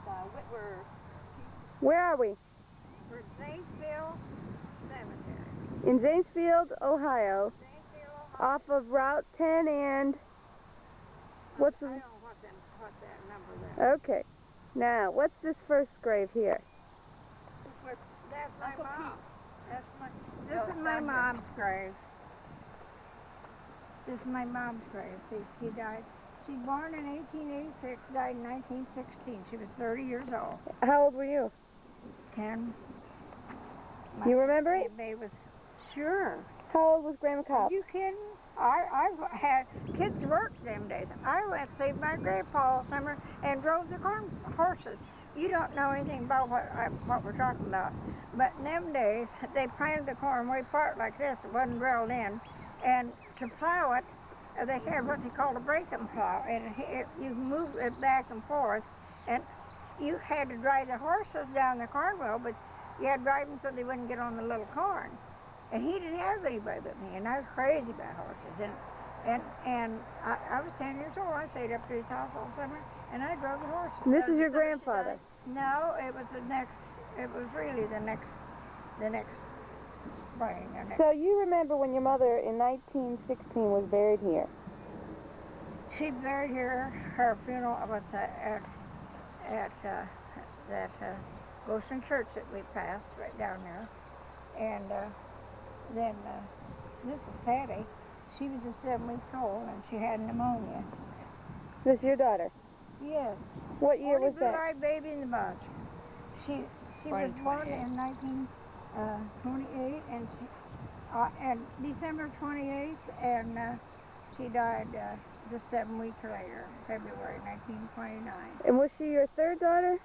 Witwer. Where are we? For Zanesville Cemetery. In Zanesfield, Ohio, Zanesville, Ohio. off of Route 10 and what's I the... don't know what that number there. Okay. Now, what's this first grave here? That's my Uncle mom. Pete. This is my mom's grave. This is my mom's grave. See, she died. She was born in 1886, died in 1916. She was 30 years old. How old were you? 10. You remember it? Baby was sure. How old was Grandma Cobb? Are you kidding? I had kids worked them days. I went to see my grandpa all summer and drove the horses. You don't know anything about what we're talking about. But in them days, they planted the corn way apart like this. It wasn't drilled in. And to plow it, they had what they called a break-and plow. And you moved it back and forth. And you had to drive the horses down the corn wheel, but you had to drive them so they wouldn't get on the little corn. And he didn't have anybody but me, and I was crazy about horses. And I was 10 years old. I stayed up to his house all summer, and I drove the horses. And this is your grandfather? No, it was really the next spring. So you remember when your mother in 1916 was buried here? She buried here. Her funeral was at that Goshen Church that we passed right down there. And then this is Patty. She was just 7 weeks old, and she had pneumonia. This is your daughter? Yes. What year was that? Blue-eyed baby in the bunch. She was born in 1928, and December 28th, and she died just 7 weeks later, February 1929. And was she your third daughter?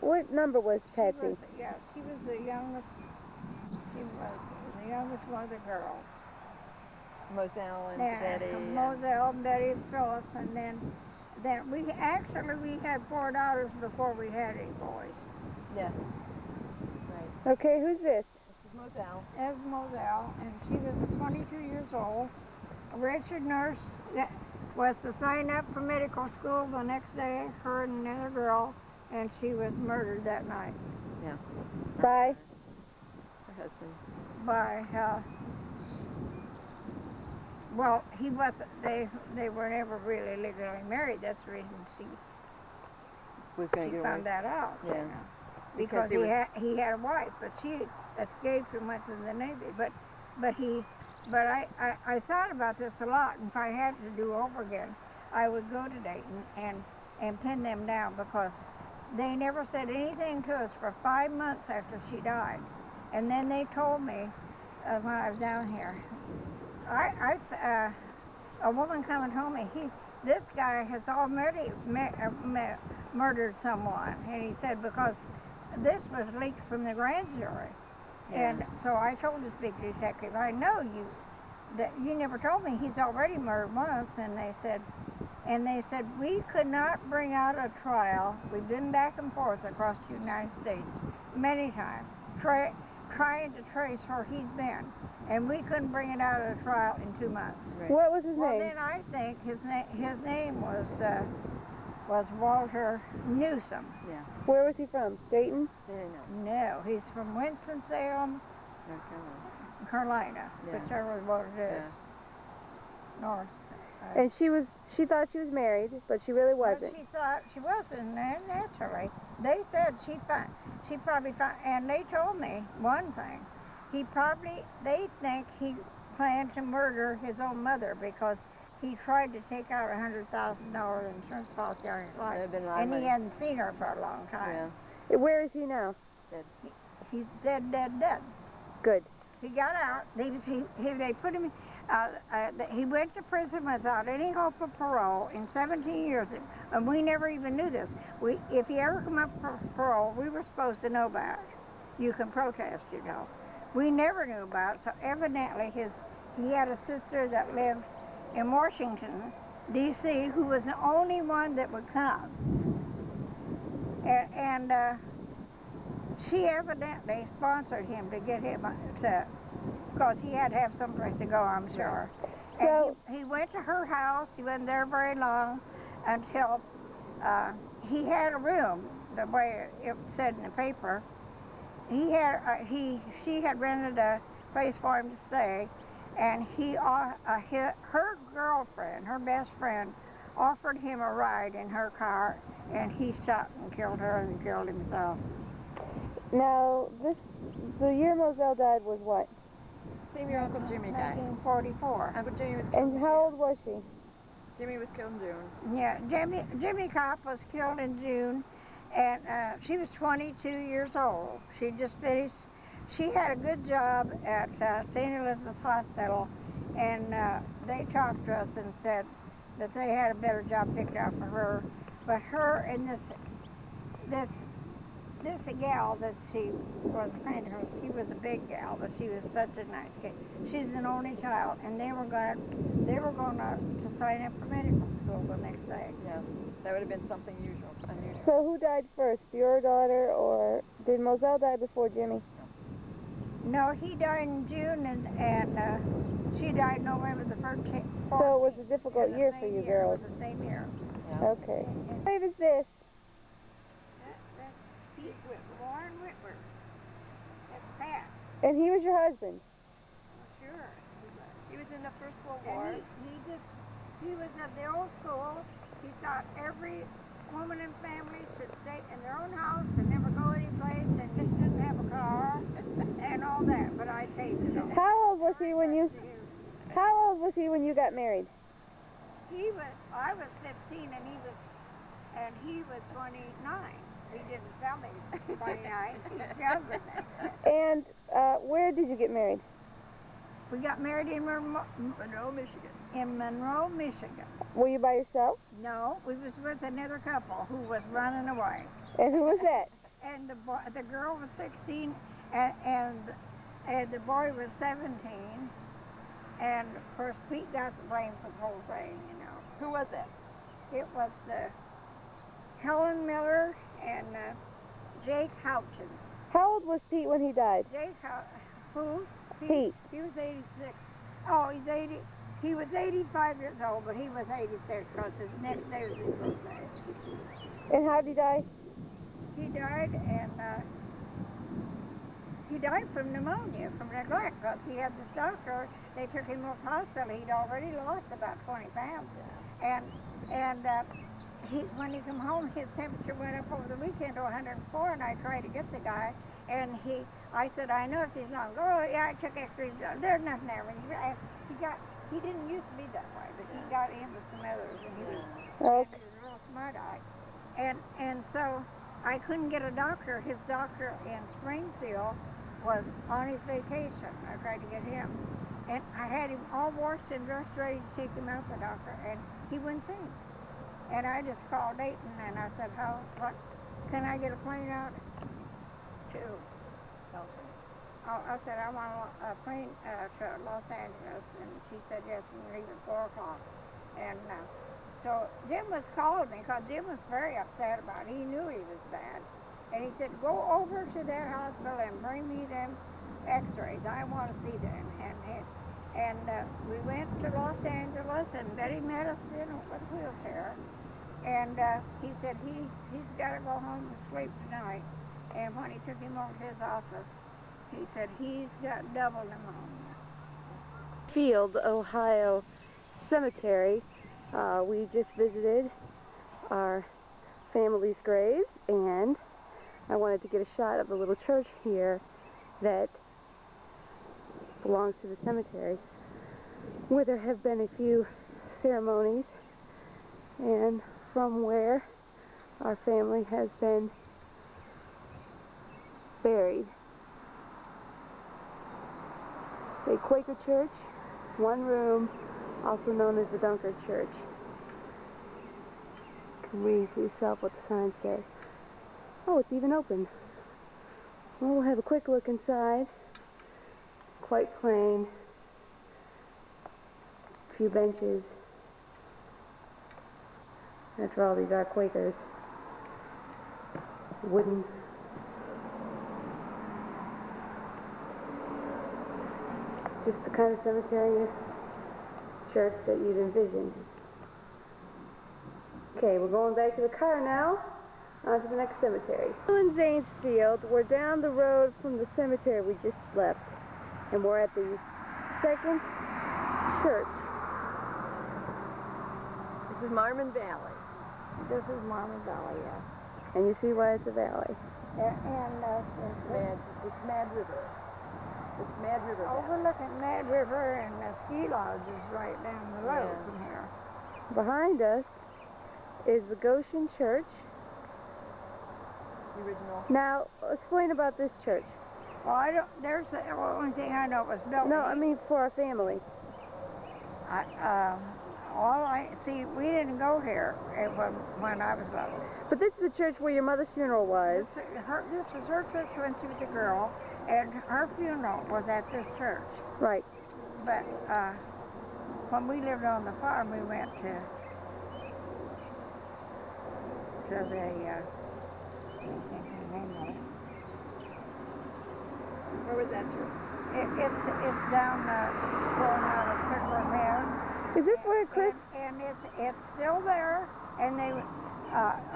What number was Patsy? She was the youngest. She was the youngest one of the girls. Moselle and Betty. Moselle, Betty, and Phyllis, and then we had 4 daughters before we had any boys. Yeah. Right. Okay, who's this? This is Moselle. As Moselle, and she was 22 years old. A registered nurse was to sign up for medical school the next day, her and another girl, and she was murdered that night. Yeah. By? Her husband. By, well, he wasn't, they were never really legally married. That's the reason she found that out. Yeah. You know, because he had a wife, but she escaped and went to the Navy. But I thought about this a lot, and if I had to do over again, I would go to Dayton and pin them down, because they never said anything to us for 5 months after she died. And then they told me when I was down here, a woman come and told me, this guy has already murdered someone. And he said, because this was leaked from the grand jury. Yeah. And so I told this big detective, I know that you never told me he's already murdered once. And they said, we could not bring out a trial. We've been back and forth across the United States many times, trying to trace where he's been. And we couldn't bring it out at a trial in 2 months. Right. What was his name? Well, then I think his name was Walter Newsom. Yeah. Where was he from? Dayton? No, he's from Winston-Salem, North Carolina, Yeah. whichever what it is. Yeah. North. And she thought she was married, but she really wasn't. Well, she thought she wasn't, and naturally. They said she probably found, and they told me one thing. They think he planned to murder his own mother, because he tried to take out $100,000 insurance policy on his life, and he hadn't seen her for a long time. Yeah. Where is he now? Dead. He's dead. Good. He got out. They put him. He went to prison without any hope of parole in 17 years, and we never even knew this. If he ever come up for parole, we were supposed to know about it. You can protest, you know. We never knew about it, so evidently he had a sister that lived in Washington, D.C., who was the only one that would come. And she evidently sponsored him to get him because he had to have someplace to go, I'm sure. And he went to her house. He wasn't there very long until he had a room, the way it said in the paper. He had she had rented a place for him to stay, and her girlfriend, her best friend, offered him a ride in her car, and he shot and killed her and killed himself. Now, the year Moselle died was what? Same year Uncle Jimmy died. 1944. Uncle Jimmy was killed And in how June. old was she? Jimmy was killed in June. Yeah, Jimmy Copp was killed in June, and she was 22 years old. She just finished. She had a good job at St. Elizabeth Hospital, and they talked to us and said that they had a better job picked out for her. But her and this gal that she was a friend of hers, she was a big gal, but she was such a nice kid. She's an only child, and they were going to sign up for medical school the next day. Yeah, that would have been something unusual. So who died first, your daughter, or did Moselle die before Jimmy? No, he died in June, and she died November the 14th. So it was a difficult year for you girls. It was the same year. Yeah. Okay. What grave is this? That's Pete Warren Witwer. That's Pat. And he was your husband? Sure. He was in the First World And War. he was at the old school. He thought every woman and family should stay in their own house and never go anyplace, and he didn't have a car and all that. But I hated him. How old was he when you got married? I was 15 and he was 29. He didn't tell me he was 29. He's younger than that. And where did you get married? We got married in Monroe, Michigan. Monroe, Michigan. Were you by yourself? No, we was with another couple who was running away. And who was that? And the girl was 16, and the boy was 17. And of course, Pete got the blame for the whole thing, you know. Who was it? It was Helen Miller and Jake Houchins. How old was Pete when he died? Who? Pete. He was 86. Oh, he's 80. He was 85 years old, but he was 86 because his next day was his birthday. And how did he die? He died, and he died from pneumonia, from neglect, because he had this doctor. They took him off hospital. He'd already lost about 20 pounds, and when he came home, his temperature went up over the weekend to 104, and I tried to get the guy, and I said, I know if he's not. Oh, yeah, I took X-rays. There's nothing there. He didn't used to be that way, but he got in with some others, and he was a real smart eye. And so I couldn't get a doctor. His doctor in Springfield was on his vacation. I tried to get him. And I had him all washed and dressed, ready to take him out, the doctor, and he wouldn't see him. And I just called Dayton, and I said, what, can I get a plane out to? I said, I want a plane to Los Angeles, and she said, yes, we can leave at 4 o'clock. And so Jim was calling me, because Jim was very upset about it. He knew he was bad. And he said, go over to their hospital and bring me them X-rays. I want to see them. And we went to Los Angeles, and Betty met us in a wheelchair. And he said he's got to go home and sleep tonight. And when he took him over to his office, he said he's got double pneumonia. Field, Ohio Cemetery. We just visited our family's graves, and I wanted to get a shot of the little church here that belongs to the cemetery, where there have been a few ceremonies, and from where our family has been buried. A Quaker church, one room, also known as the Dunkard Church. You can read for yourself what the sign says. Oh, it's even open. Well, we'll have a quick look inside. Quite plain. A few benches. After all, these are Quakers. Wooden. Just the kind of cemetery church that you'd envision. Okay, we're going back to the car now. On to the next cemetery. In Zanesfield, we're down the road from the cemetery we just left, and we're at the second church. This is Marmon Valley. This is Marmon Valley, yes. And you see why it's a valley. It's Mad River. It's Mad River Valley. Overlooking Mad River, and the ski lodge is right down the road from here. Behind us is the Goshen Church. The original. Now, explain about this church. Well, there's the only thing I know was built. No, I mean for our family. We didn't go here when I was little. But this is the church where your mother's funeral was. This was her church when she was a girl, and her funeral was at this church. Right. But when we lived on the farm, we went to the I can't think of the name of it. Where was that church? It's down going out of Pickle Head. Is this where Chris? And it's still there, and they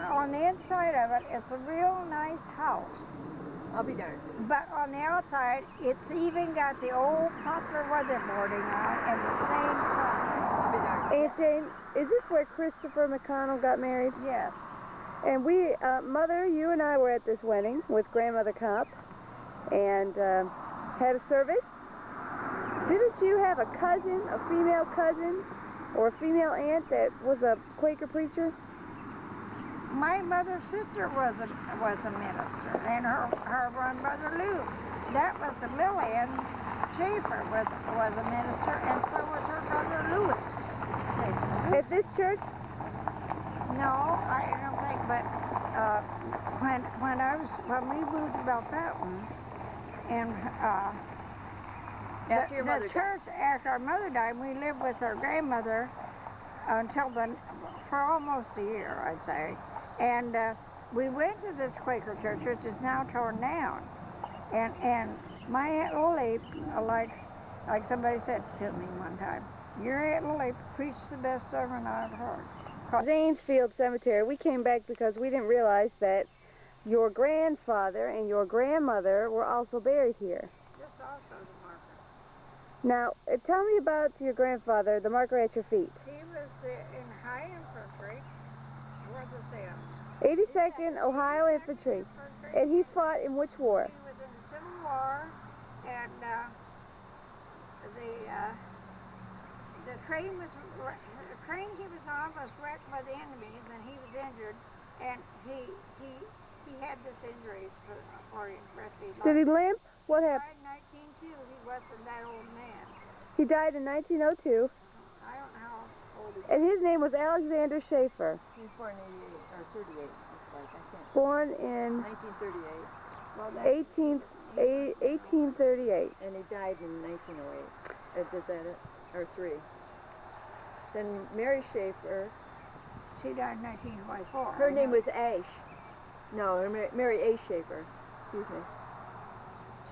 on the inside of it, it's a real nice house. I'll be darned. But on the outside, it's even got the old poplar weatherboarding on and the same sign. I'll be darned. Aunt Jane, is this where Christopher McConnell got married? Yes. And we, Mother, you and I were at this wedding with Grandmother Kopp and had a service. Didn't you have a cousin, a female cousin, or a female aunt that was a Quaker preacher? My mother's sister was a minister, and her one brother Lou. That was Lillian Schaefer was a minister, and so was her brother Louis. At this church? No, I don't think. But when we moved to Bell Fountain, and After your mother the church after our mother died, we lived with our grandmother for almost a year, I'd say. And we went to this Quaker church, which is now torn down. And my Aunt Lily, like somebody said to me one time, your Aunt Lily preached the best sermon I've heard. Zanesfield Cemetery. We came back because we didn't realize that your grandfather and your grandmother were also buried here. This also is a marker. Now, tell me about your grandfather, the marker at your feet. He was in high infantry. Where's the Sam? 82nd Ohio Infantry. And he fought in which war? He was in the Civil War, and the train he was on was wrecked by the enemies, and he was injured, and he had this injury for the rest of his life. Did he limp? What happened? He died in 1902. He wasn't that old man. He died in 1902, I don't know how old he was. and his name was Alexander Schaefer. He was born in 88 or 38. Looks like I can't. Born in 1938, Well, that's 1838. and he died in 1908. Is that it? Or 3? Then Mary Schaefer. she died in 1924. Her name was Ash. No, Mary A. Schaefer. Excuse me.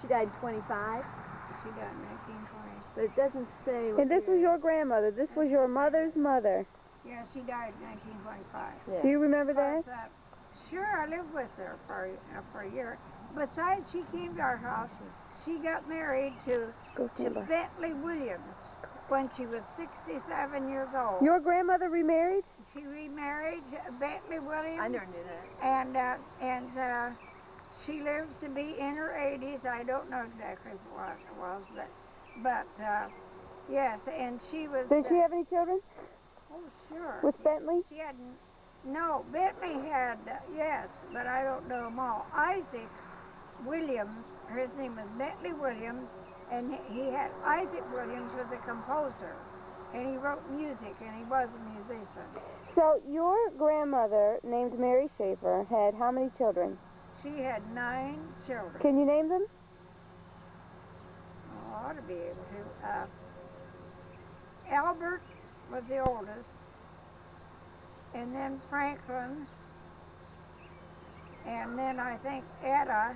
She died in 25, She died in 1920. but it doesn't say. And this was your grandmother. This was your mother's mother. Yeah, she died in 1925. Yeah. Do you remember that? But, sure, I lived with her for a year. Besides, she came to our house. She got married to Bentley Williams when she was 67 years old. Your grandmother remarried? She remarried Bentley Williams. I never knew that. And she lived to be in her 80s. I don't know exactly what it was, but yes, and she was. Did she have any children Oh, sure. with Bentley? She had no. Bentley had yes, but I don't know them all. Isaac Williams, his name was Bentley Williams, and he had Isaac Williams was a composer, and he wrote music, and he was a musician. So your grandmother, named Mary Schaefer, had how many children? She had 9 children. Can you name them? Oh, I ought to be able to. Albert was the oldest, and then Franklin, and then I think Etta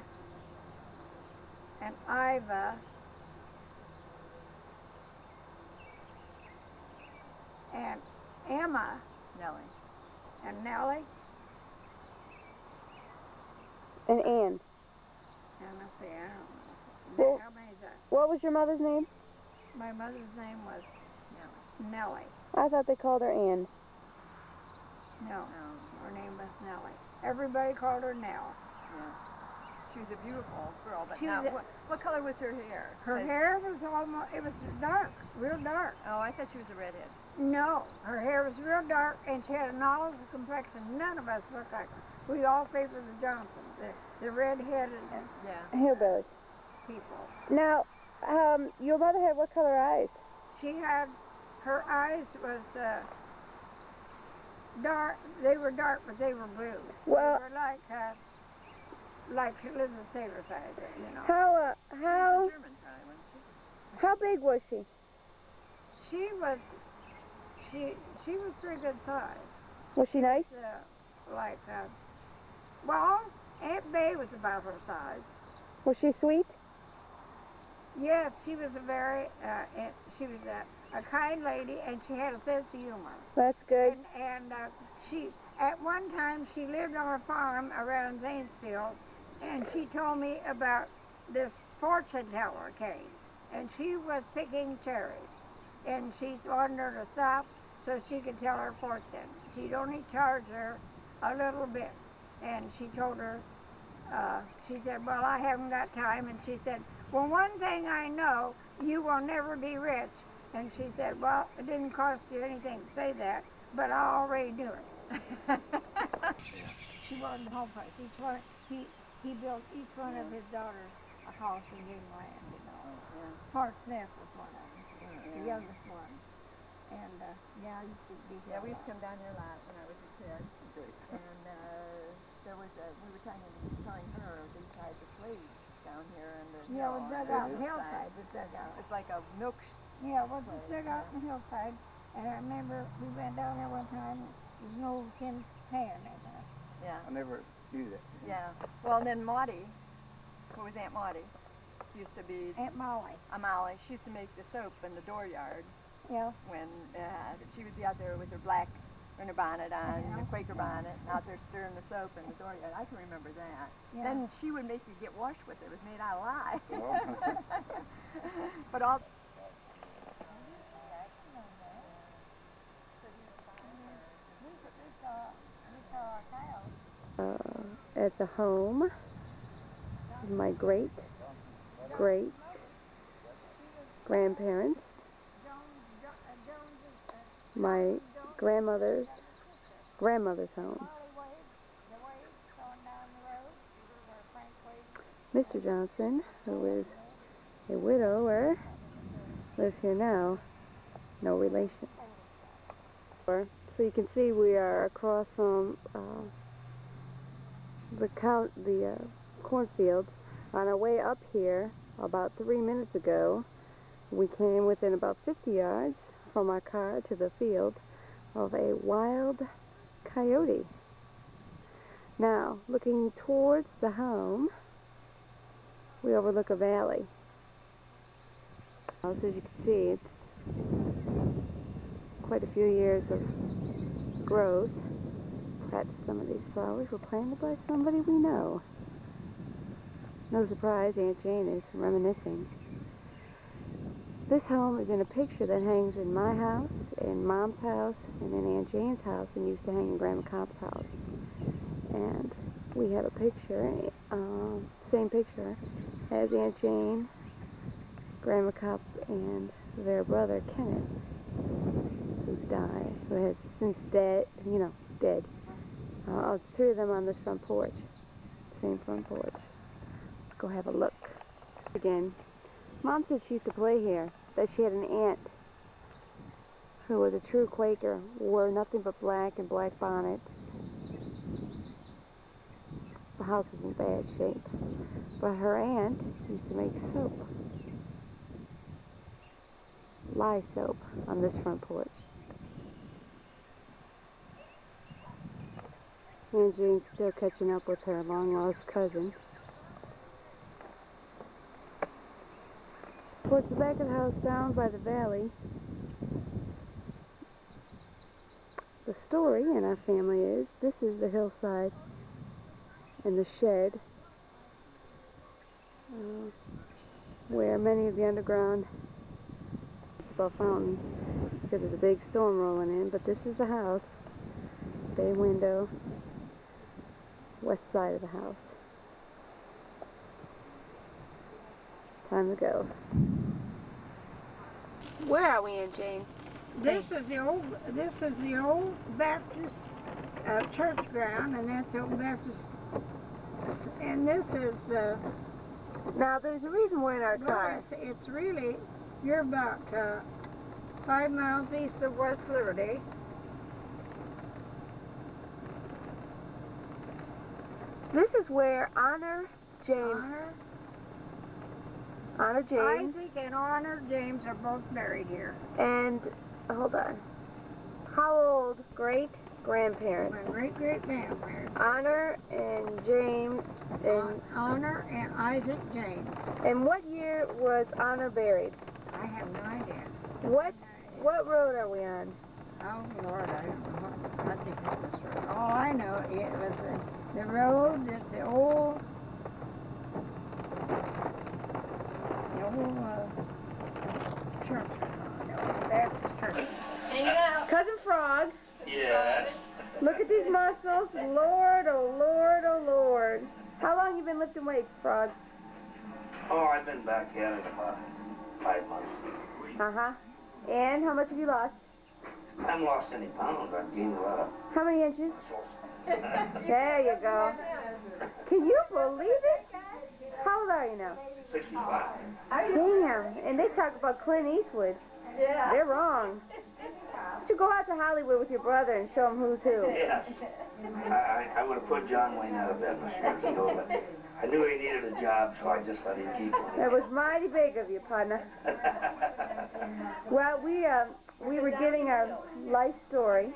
and Iva and Emma Nellie. and Nellie And Ann. And let's see, I don't know. Well- How many is that? What was your mother's name? My mother's name was Nellie. I thought they called her Ann. No, her name was Nellie. Everybody called her Nell. Yeah. She was a beautiful girl, but She now, was what color was her hair? Her hair was almost, it was dark, real dark. Oh, I thought she was a redhead. No, her hair was real dark, and she had an olive complexion. None of us looked like her. We all favored the Johnsons, the red-headed Yeah. Hillbillies. people. Now, your mother had what color eyes? She had, her eyes was dark. They were dark, but they were blue. Well- they were like Elizabeth Taylor's eyes, you know. How She was a German, probably, wasn't she? how big was she? She was pretty good size. Was she nice? Well, Aunt Bay was about her size. Was she sweet? Yes, she was she was a kind lady, and she had a sense of humor. That's good. And she, at one time, she lived on a farm around Zanesfield, and she told me about this fortune teller came, and she was picking cherries, and she wanted her to stop so she could tell her fortune. She'd only charge her a little bit, and she told her, she said, well, I haven't got time, and she said, well, one thing I know, you will never be rich. And she said, well, it didn't cost you anything to say that, but I already knew it. She wanted home price. He built each one of his daughters a house and gave them land, you know. Yeah. Hart Smith was one of them, the youngest one. And, yeah, I used to be Yeah, here. we used to come down here a lot when I was a kid. And there was we were telling her these guys of slaves down here in the Yeah, it was dug out in hillside. hillside. It was dug out. It's like a milk. Yeah, it was dug out in the hillside. And I remember we went down there one time. There was an old tin pan in there. Yeah. I never knew that. Yeah. Well, and then Maudie, who was Aunt Maudie, used to be Aunt Molly. Molly. She used to make the soap in the dooryard Yeah. when she would be out there with her black and her bonnet on, Yeah. her Quaker bonnet, and out there stirring the soap in the dooryard. I can remember that. Yeah. Then she would make you get washed with it. It was made out of lye. Oh. But all. At the home of my great grandparents, my grandmother's home. Mr. Johnson, who is a widower, lives here now. No relation. So you can see we are across from the cornfields. On our way up here, about 3 minutes ago, we came within about 50 yards from our car to the field of a wild coyote. Now, looking towards the home, we overlook a valley. So as you can see, it's quite a few years of growth. Perhaps some of these flowers were planted by somebody we know. No surprise, Aunt Jane is reminiscing. This home is in a picture that hangs in my house, in Mom's house, and in Aunt Jane's house, and used to hang in Grandma Copp's house. And we have a picture, same picture, as Aunt Jane, Grandma Copp, and their brother Kenneth, who's died, who has since dead. It's 3 of them on this front porch, same front porch. Let's go have a look. Again, Mom said she used to play here, that she had an aunt who was a true Quaker, wore nothing but black and black bonnets. The house is in bad shape, but her aunt used to make soap, lye soap, on this front porch. Aunt Jane's still catching up with her long-lost cousin. Towards the back of the house, down by the valley, the story in our family is, this is the hillside and the shed where many of the underground Bell Fountain, because there's a big storm rolling in, but this is the house, bay window, west side of the house. Time to go. Where are we in, Jane? This is the old Baptist church ground, and that's the old Baptist. And this is. Now, there's a reason we're in our car. Well, it's really. You're about 5 miles east of West Liberty. This is where Honor James. Honor James. Isaac and Honor James are both buried here. And, hold on. How old great-grandparents? My great-great-grandparents. Honor and James and... Honor and Isaac James. And what year was Honor buried? I have no idea. What road are we on? Oh, Lord, I don't know what. I think it's this road. All I know, it was the road that the old church, Baptist church. Cousin Frog. Yes. Look at these muscles. Lord, oh Lord, oh Lord. How long you been lifting weights, Frog? Oh, I've been back at it about 5 months. Uh-huh. And how much have you lost? I haven't lost any pounds. I've gained a lot of How many inches? muscles. There you go. Can you believe it? How old are you now? 65. Damn. And they talk about Clint Eastwood. Yeah. They're wrong. Why don't you go out to Hollywood with your brother and show him who's who? Yes. I would have put John Wayne out of bed years ago, but I knew he needed a job, so I just let him keep it. That was mighty big of you, partner. Well, we were getting our life story,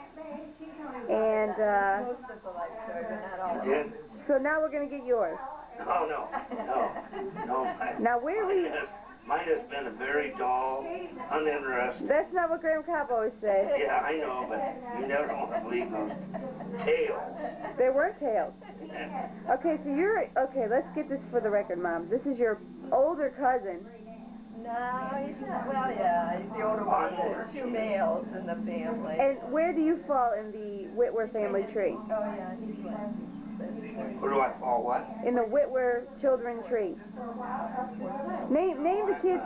and Most of the life story, but not all You of did? it. so now we're going to get yours. Oh, no. Now, where we... Mine has been a very dull, uninteresting. That's not what Graham Cobb always said. Yeah, I know, but you never want to believe those tales. There were tales. Okay, so okay, let's get this for the record, Mom. This is your older cousin. No, he's not. Well, yeah, he's the older one. There's 2 males in the family. And where do you fall in the Witwer family tree? Oh, yeah, he's last. Where do I fall, what? In the Witwer children tree. Name the kids.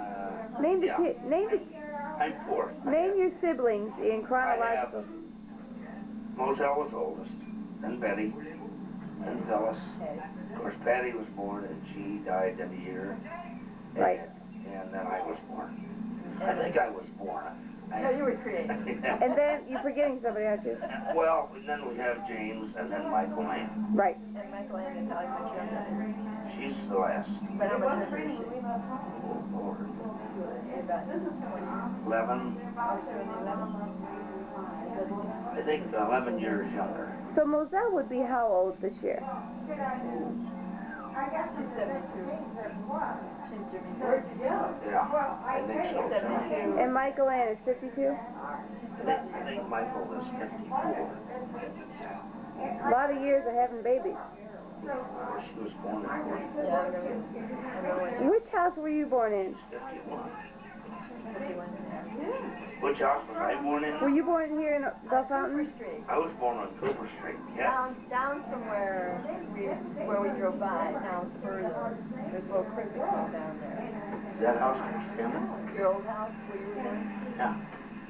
Name the Yeah. kid. I'm fourth. Name your siblings in chronological. Moselle was oldest, then Betty, then Phyllis. Of course, Patty was born and she died in a year. Right. And then I was born. I think I was born. No, you were created. And then you're forgetting somebody, aren't you? Well, and then we have James and then Michael Lane. Right. And Michael Ann is Hollywood Children. She's the last. But how much older is she? Oh, Lord. About 20. 11, Oh, she was 11? I think 11 years younger. So Moselle would be how old this year? She's 72. She's Jimmy's age. Yeah, I think so. 72. And Michael Ann is 52? I think Michael is 54. A lot of years of having babies. She was born in 40. Yeah, I remember when she Which house were you born in? 51. was 51. Which house was I born in? Were you born here in Bell Cooper Fountain? Street. I was born on Cooper Street, yes. Down from where we drove by, down further. There's a little creek that goes down there. Is that house Christian? Your old house where you were born? Yeah.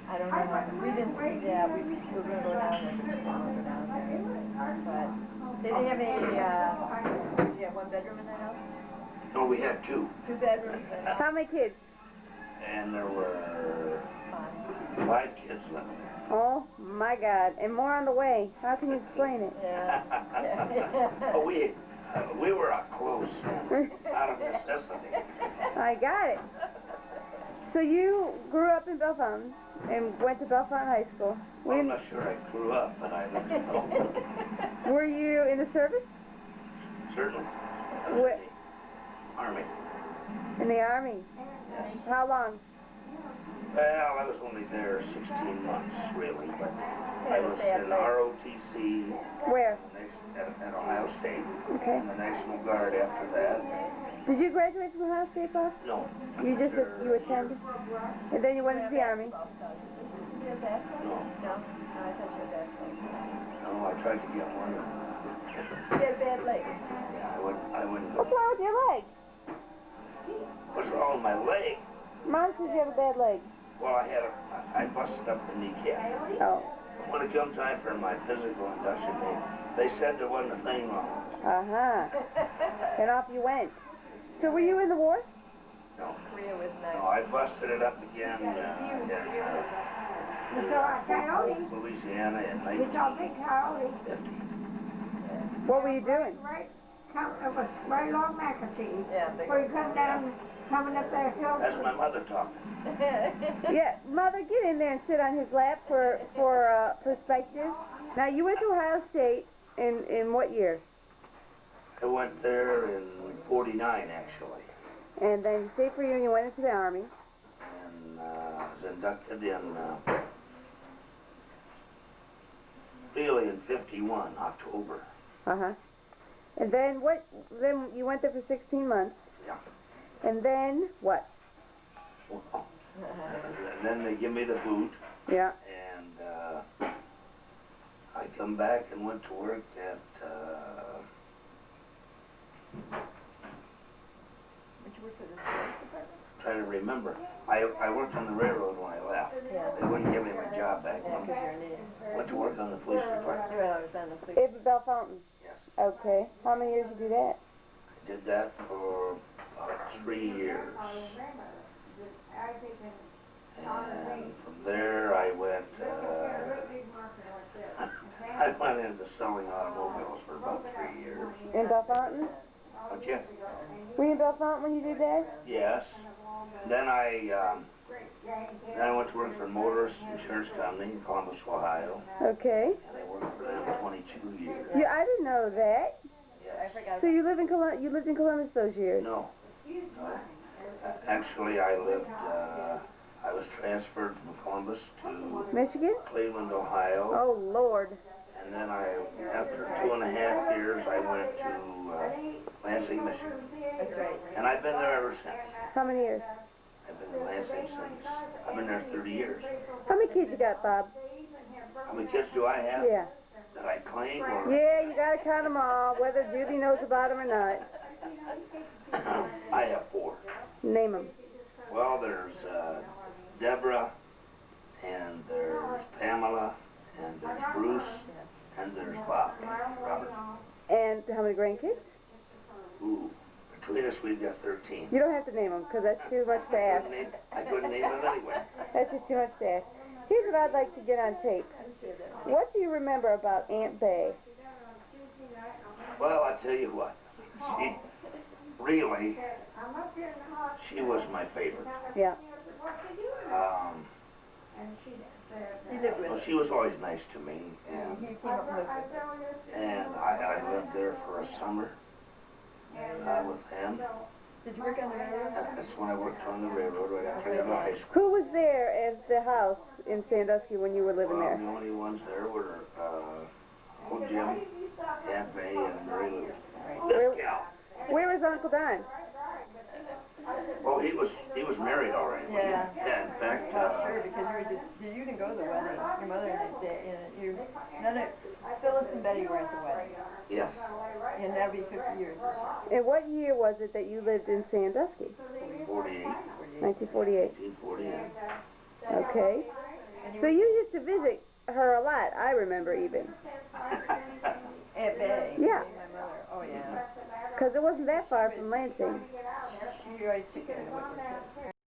I don't know. We didn't see that. We were going to go down there, but we didn't go down there. But they didn't have any, did you have 1 bedroom in that house? No, we had 2. 2 bedrooms and How many kids? And there were 5. 5 kids living Oh my God. And more on the way. How can you explain it? Yeah. there. Oh, we were a close family, out of necessity. I got it. So you grew up in Bell Fountain and went to Bell Fountain High School. Well, I'm not sure I grew up, but I lived at home. Were you in the service? Certainly. What? Army. In the Army? Yes. How long? Well, I was only there 16 months, really, but I was in ROTC Where? at Ohio State, Okay. in the National Guard after that. Did you graduate from Ohio State, Bob? No. You just you attended, and then you went into the Army. You have basketball? No. No? Oh, I thought you had basketball. No, I tried to get one. You had a bad leg. Yeah, I wouldn't What's go. wrong with your leg? What's wrong with my leg? Mom says you have a bad leg. Well, I busted up the kneecap. Oh. When it come time for my physical induction, they said there wasn't a thing wrong. And off you went. So were you in the war? No. Korea was nice. No, I busted it up again You saw a coyote. in Louisiana in You saw a big coyote. 1950. What were you doing? Right, it was right along McAtee. Yeah, big Where you come down, coming up that hill. That's my mother talking. Yeah, Mother, get in there and sit on his lap for perspective. Now, you went to Ohio State in what year? I went there in 49, actually. And then you stayed for a year and you went into the Army. And was inducted in, really in 51, October. Uh-huh. And then what, then you went there for 16 months. Yeah. And then what? Well, and then they give me the boot. Yeah. And I come back and went to work at, Did you work for the sports department? trying to remember. I worked on the railroad when I left. Yeah. They wouldn't give me my job back. Yeah, because you're an idiot. Went to work on the police department. Well, I was on the police. In Bell Fountain. Yes. Okay. How many years did you do that? I did that for about 3 years. And from there I went, I went into selling automobiles for about 3 years. In Bell Fountain? But yeah, Were you in Bell Fountain when you did that? yes. Then I went to work for a motorist insurance company in Columbus, Ohio. Okay. And I worked for them 22 years. Yeah, I didn't know that. I Yes. forgot. So you lived in Columbus those years? No. Actually, I was transferred from Columbus to Michigan? Cleveland, Ohio. Oh, Lord. And then after 2.5 years, I went to Lansing, Michigan. That's right. And I've been there ever since. How many years? I've been in Lansing since, I've been there 30 years. How many kids you got, Bob? How many kids do I have? Yeah. That I claim or? Yeah, you gotta count them all, whether Judy knows about them or not. I have 4. Name them. Well, there's Deborah, and there's Pamela, and there's Bruce, and there's Bob, Robert. And how many grandkids? Ooh, between us we've got 13. You don't have to name them, because that's too much to ask. I couldn't name them anyway. That's just too much to ask. Here's what I'd like to get on tape. What do you remember about Aunt Bay? Well, I tell you what, she was my favorite. Yeah. You lived with Well, her. she was always nice to me, He came up and lived with her. and I lived there for a summer with them. Did you work on the railroad? That's when I worked on the raroad right after I got out of high school. Who was there at the house in Sandusky when you were living Well, there? the only ones there were old Jim, Aunt May, and Mary Lou. This gal. Where was Uncle Don? Well, he was married already. Yeah. Yeah, in fact, Well, sure, because you didn't go to the wedding. Your mother and none of Phyllis and Betty were at the wedding. yes, And that'll be 50 years this year. And what year was it that you lived in Sandusky? 48, 1948. 1948. Okay. So you used to visit her a lot, I remember even. Aunt Betty. Yeah. My mother. Oh, yeah. Because it wasn't that far from Lansing. She always took care of the Witwer kids.